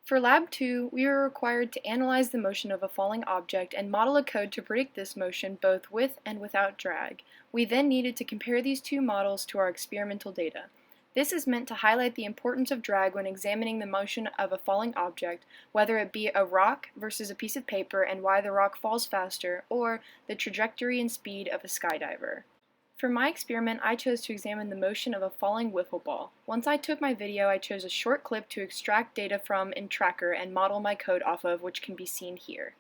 For Lab 2, we were required to analyze the motion of a falling object and model a code to predict this motion both with and without drag. We then needed to compare these two models to our experimental data. This is meant to highlight the importance of drag when examining the motion of a falling object, whether it be a rock versus a piece of paper and why the rock falls faster, or the trajectory and speed of a skydiver. For my experiment, I chose to examine the motion of a falling wiffle ball. Once I took my video, I chose a short clip to extract data from in Tracker and model my code off of, which can be seen here.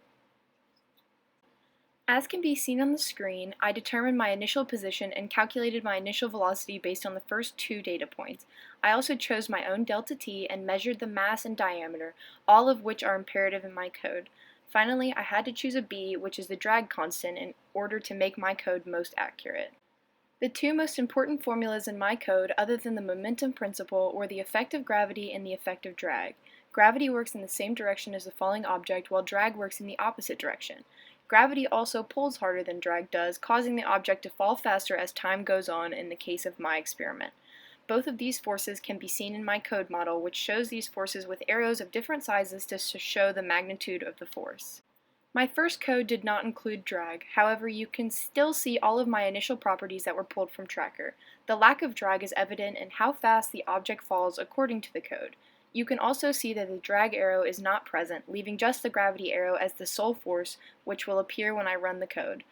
As can be seen on the screen, I determined my initial position and calculated my initial velocity based on the first two data points. I also chose my own delta t and measured the mass and diameter, all of which are imperative in my code. Finally, I had to choose a b, which is the drag constant, in order to make my code most accurate. The two most important formulas in my code, other than the momentum principle, were the effect of gravity and the effect of drag. Gravity works in the same direction as the falling object, while drag works in the opposite direction. Gravity also pulls harder than drag does, causing the object to fall faster as time goes on in the case of my experiment. Both of these forces can be seen in my code model, which shows these forces with arrows of different sizes to show the magnitude of the force. My first code did not include drag, however you can still see all of my initial properties that were pulled from Tracker. The lack of drag is evident in how fast the object falls according to the code. You can also see that the drag arrow is not present, leaving just the gravity arrow as the sole force, which will appear when I run the code.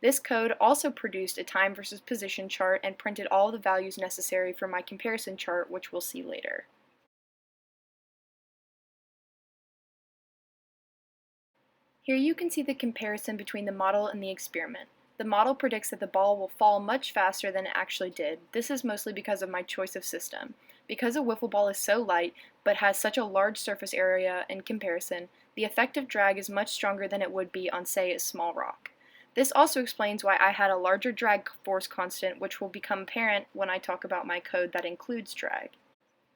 This code also produced a time versus position chart and printed all the values necessary for my comparison chart, which we'll see later. Here you can see the comparison between the model and the experiment. The model predicts that the ball will fall much faster than it actually did. This is mostly because of my choice of system. Because a wiffle ball is so light, but has such a large surface area in comparison, the effect of drag is much stronger than it would be on, say, a small rock. This also explains why I had a larger drag force constant, which will become apparent when I talk about my code that includes drag.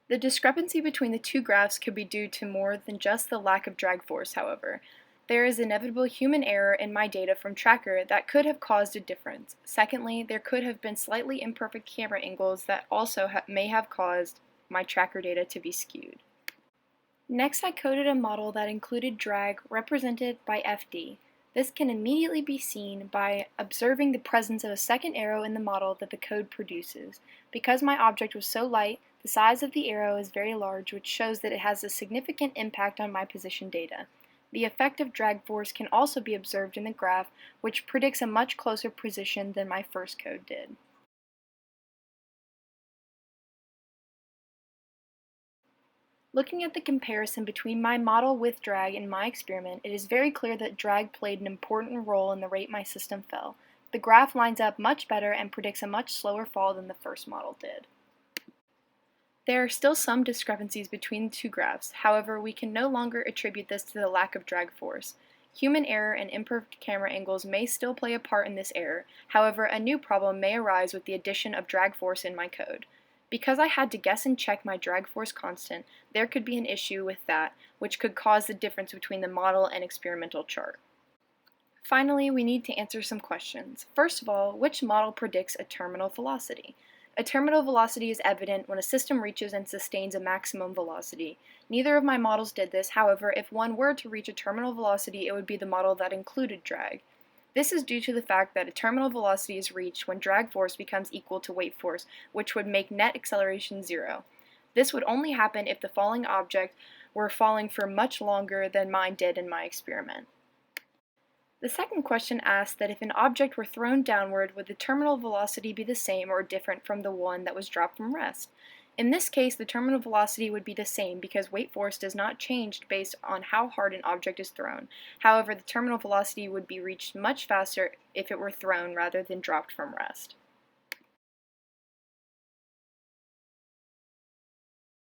The discrepancy between the two graphs could be due to more than just the lack of drag force, however. There is inevitable human error in my data from Tracker that could have caused a difference. Secondly, there could have been slightly imperfect camera angles that also may have caused my Tracker data to be skewed. Next, I coded a model that included drag represented by FD. This can immediately be seen by observing the presence of a second arrow in the model that the code produces. Because my object was so light, the size of the arrow is very large, which shows that it has a significant impact on my position data. The effect of drag force can also be observed in the graph, which predicts a much closer position than my first code did. Looking at the comparison between my model with drag and my experiment, it is very clear that drag played an important role in the rate my system fell. The graph lines up much better and predicts a much slower fall than the first model did. There are still some discrepancies between the two graphs, however we can no longer attribute this to the lack of drag force. Human error and imperfect camera angles may still play a part in this error, however a new problem may arise with the addition of drag force in my code. Because I had to guess and check my drag force constant, there could be an issue with that, which could cause the difference between the model and experimental chart. Finally, we need to answer some questions. First of all, which model predicts a terminal velocity? A terminal velocity is evident when a system reaches and sustains a maximum velocity. Neither of my models did this, however, if one were to reach a terminal velocity, it would be the model that included drag. This is due to the fact that a terminal velocity is reached when drag force becomes equal to weight force, which would make net acceleration zero. This would only happen if the falling object were falling for much longer than mine did in my experiment. The second question asks that if an object were thrown downward, would the terminal velocity be the same or different from the one that was dropped from rest? In this case, the terminal velocity would be the same because weight force does not change based on how hard an object is thrown. However, the terminal velocity would be reached much faster if it were thrown rather than dropped from rest.